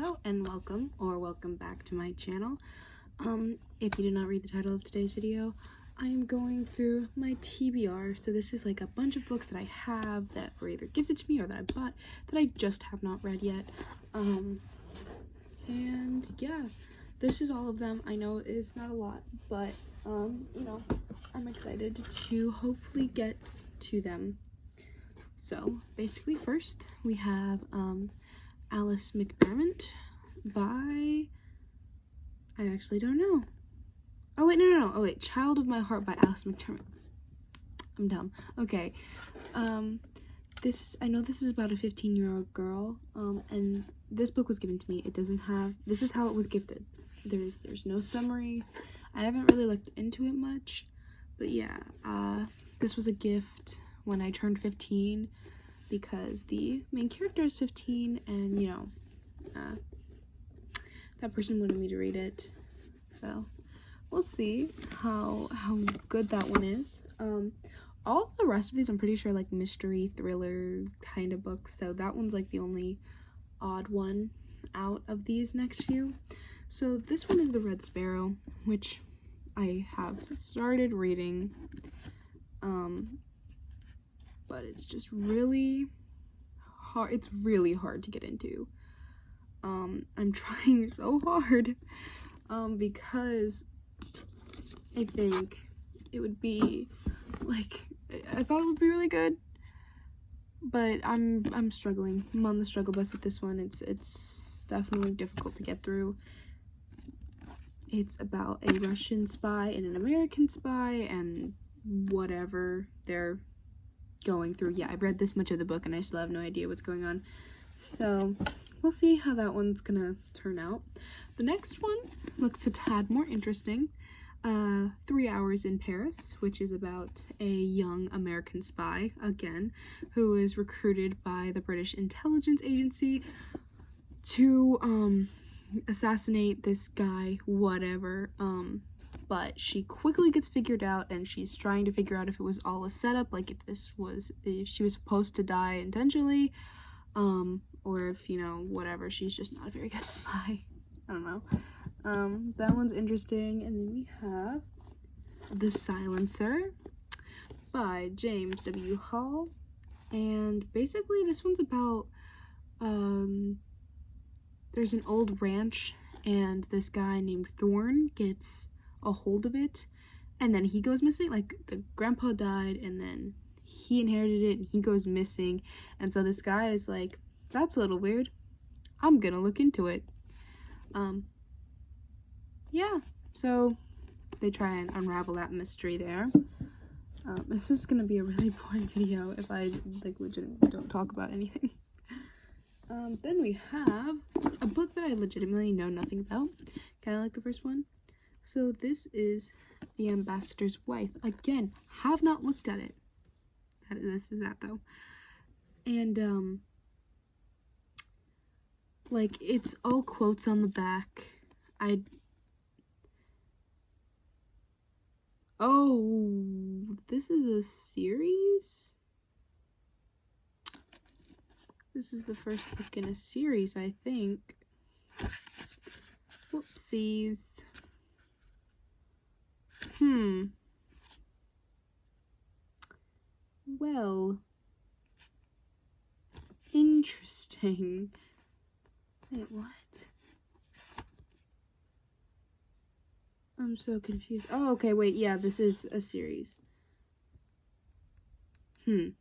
Hello and welcome back to my channel. If you did not read the title of today's video, I am going through my TBR. So this is like a bunch of books that I have that were either gifted to me or that I bought that I just have not read yet. And yeah, this is all of them. I know it's not a lot, but you know, I'm excited to hopefully get to them. So basically, first we have Alice McDermott by, I actually don't know. Oh wait, no. Oh wait, Child of My Heart by Alice McDermott. I'm dumb. Okay. I know this is about a 15-year-old girl, and this book was given to me. It doesn't have, this is how it was gifted. There's no summary. I haven't really looked into it much, but yeah, this was a gift when I turned 15 because the main character is 15, and you know, that person wanted me to read it, so we'll see how good that one is. All of the rest of these I'm pretty sure like mystery thriller kind of books, so that one's like the only odd one out of these next few. So this one is The Red Sparrow, which I have started reading, but it's just really hard. It's really hard to get into. I'm trying so hard, because I think it would be like, I thought it would be really good, but I'm struggling. I'm on the struggle bus with this one. It's definitely difficult to get through. It's about a Russian spy and an American spy and whatever they're going through. Yeah, I've read this much of the book and I still have no idea what's going on. So we'll see how that one's gonna turn out. The next one looks a tad more interesting. 3 Hours in Paris, which is about a young American spy, again, who is recruited by the British intelligence agency to assassinate this guy, whatever, but she quickly gets figured out, and she's trying to figure out if it was all a setup, like if she was supposed to die intentionally, or if, you know, whatever, she's just not a very good spy. I don't know. That one's interesting. And then we have The Silencer by James W. Hall, and basically this one's about, there's an old ranch, and this guy named Thorne gets a hold of it, and then he goes missing. Like, the grandpa died, and then he inherited it, and he goes missing, and so this guy is like, that's a little weird, I'm gonna look into it. Yeah, so they try and unravel that mystery there. This is gonna be a really boring video if I like legitimately don't talk about anything. Then we have a book that I legitimately know nothing about, kind of like the first one. So this is The Ambassador's Wife. Again, have not looked at it. This is that though. And like, it's all quotes on the back. Oh, this is a series? This is the first book in a series, I think. Whoopsies. Well, interesting. Wait, what? I'm so confused. Oh, okay, wait, yeah, this is a series. I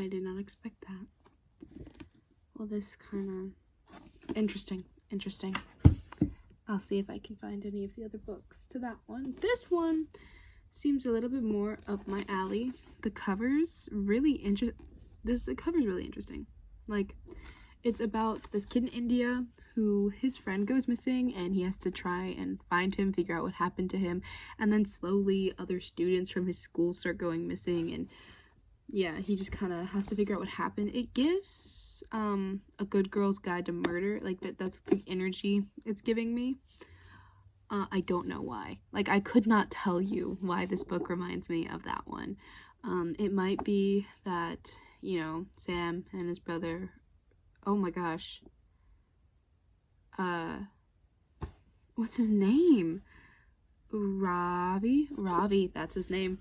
did not expect that. Well, this kind of interesting. I'll see if I can find any of the other books to that one. This one seems a little bit more up my alley. The cover's really the cover's really interesting. Like, it's about this kid in India who, his friend goes missing, and he has to try and find him, figure out what happened to him, and then slowly other students from his school start going missing, and yeah, he just kind of has to figure out what happened. It gives a good girl's guide to murder. Like, that's the energy it's giving me. I don't know why. Like, I could not tell you why this book reminds me of that one. It might be that you know, Sam and his brother. Oh my gosh. What's his name? Ravi, that's his name.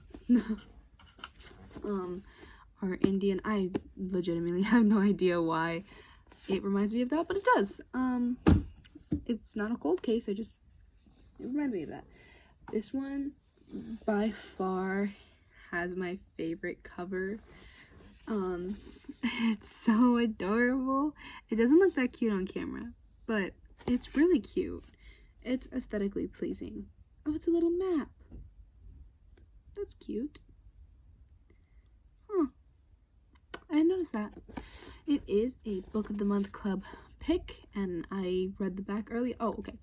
Or Indian. I legitimately have no idea why it reminds me of that, but it does. It's not a cold case, it reminds me of that. This one, by far, has my favorite cover. It's so adorable. It doesn't look that cute on camera, but it's really cute. It's aesthetically pleasing. Oh, it's a little map. That's cute. Huh. I didn't notice that. It is a Book of the Month Club pick, and I read the back early. Oh, okay.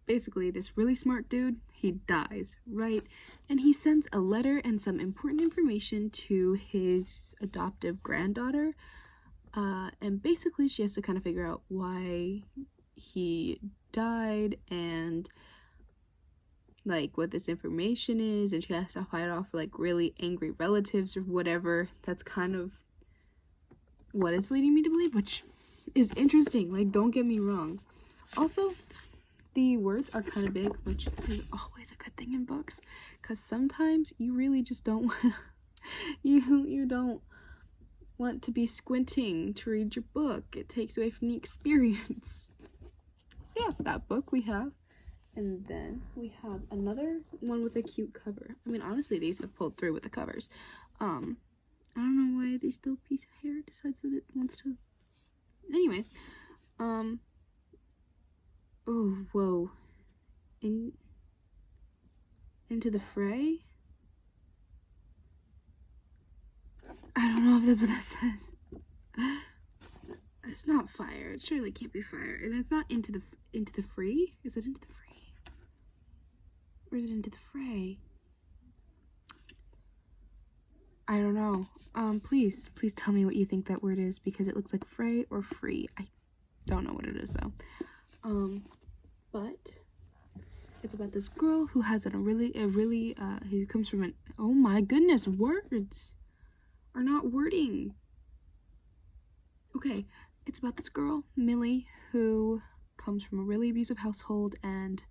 Basically, this really smart dude, he dies, right? And he sends a letter and some important information to his adoptive granddaughter. And basically, she has to kind of figure out why he died and like what this information is, and she has to fight off like really angry relatives or whatever. That's kind of what it's leading me to believe, which is interesting. Like, don't get me wrong. Also, the words are kind of big, which is always a good thing in books, because sometimes you really just don't want you don't want to be squinting to read your book. It takes away from the experience. So yeah, that book we have. And then we have another one with a cute cover. I mean, honestly, these have pulled through with the covers. I don't know why this little piece of hair decides that it wants to. Anyway, oh, whoa. Into the fray? I don't know if that's what that says. It's not fire. It surely can't be fire. And it's not into the free? Is it into the free? Or is it into the fray? I don't know. Please tell me what you think that word is, because it looks like fray or free. I don't know what it is though. But it's about this girl who has who comes from oh my goodness, words are not wording. Okay, it's about this girl, Millie, who comes from a really abusive household, and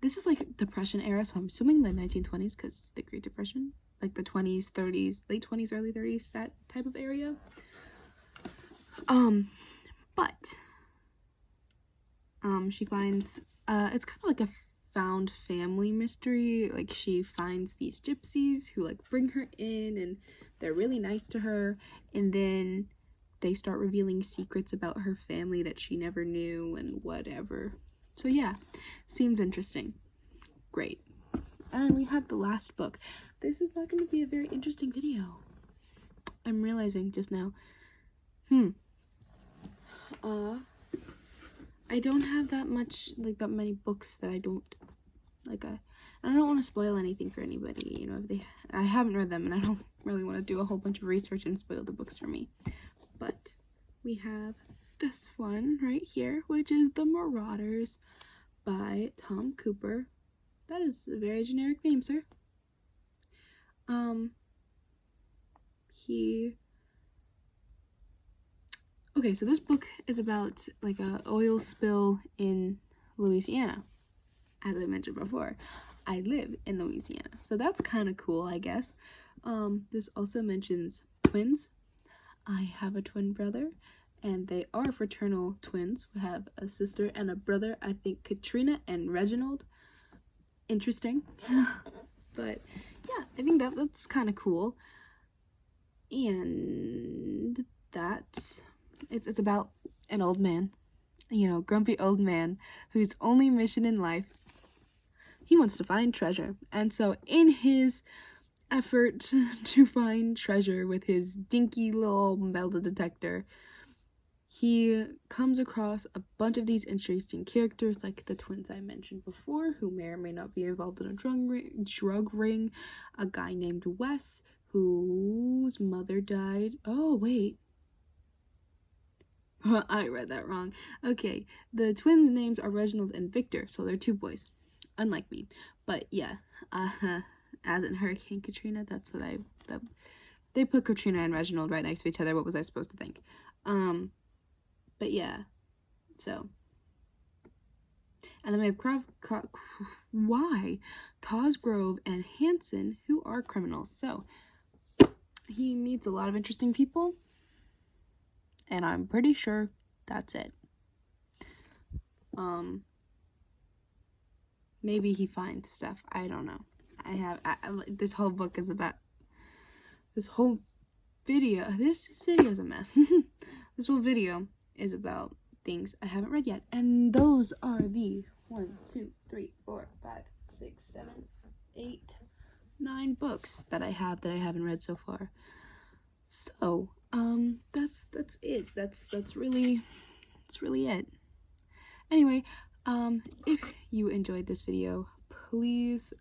this is like Depression era, so I'm assuming the 1920s, because the Great Depression, like the 20s, 30s, late 20s, early 30s, that type of area. But she finds, it's kind of like a found family mystery. Like, she finds these gypsies who like bring her in, and they're really nice to her, and then they start revealing secrets about her family that she never knew and whatever. So yeah, seems interesting. Great. And we have the last book. This is not going to be a very interesting video, I'm realizing just now. I don't have that many books that I don't like. I don't want to spoil anything for anybody, you know, if I haven't read them, and I don't really want to do a whole bunch of research and spoil the books for me. But we have this one right here, which is The Marauders by Tom Cooper. That is a very generic name, sir. Okay, so this book is about like a oil spill in Louisiana. As I mentioned before, I live in Louisiana, so that's kind of cool, I guess. This also mentions twins. I have a twin brother, and they are fraternal twins. We have a sister and a brother, I think Katrina and Reginald. Interesting. But yeah, I think that's kind of cool. And it's about an old man, you know, grumpy old man whose only mission in life, he wants to find treasure. And so in his effort to find treasure with his dinky little metal detector, he comes across a bunch of these interesting characters, like the twins I mentioned before, who may or may not be involved in a drug ring, a guy named Wes, whose mother died. Oh, wait. I read that wrong. Okay, the twins' names are Reginald and Victor, so they're two boys, unlike me. But yeah, as in Hurricane Katrina, that's what They put Katrina and Reginald right next to each other. What was I supposed to think? But yeah, so. And then we have Cosgrove and Hanson, who are criminals. So he meets a lot of interesting people, and I'm pretty sure that's it. Maybe he finds stuff. I don't know. This whole book is about, this whole video, this video is a mess. This whole video is about things I haven't read yet, and those are the 1, 2, 3, 4, 5, 6, 7, 8, 9 books that I haven't read so far. So that's it. That's really it. Anyway, if you enjoyed this video, please,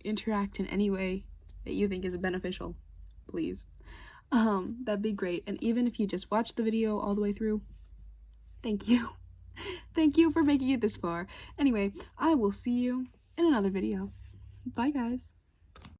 interact in any way that you think is beneficial, please. That'd be great. And even if you just watched the video all the way through, thank you. Thank you for making it this far. Anyway, I will see you in another video. Bye, guys.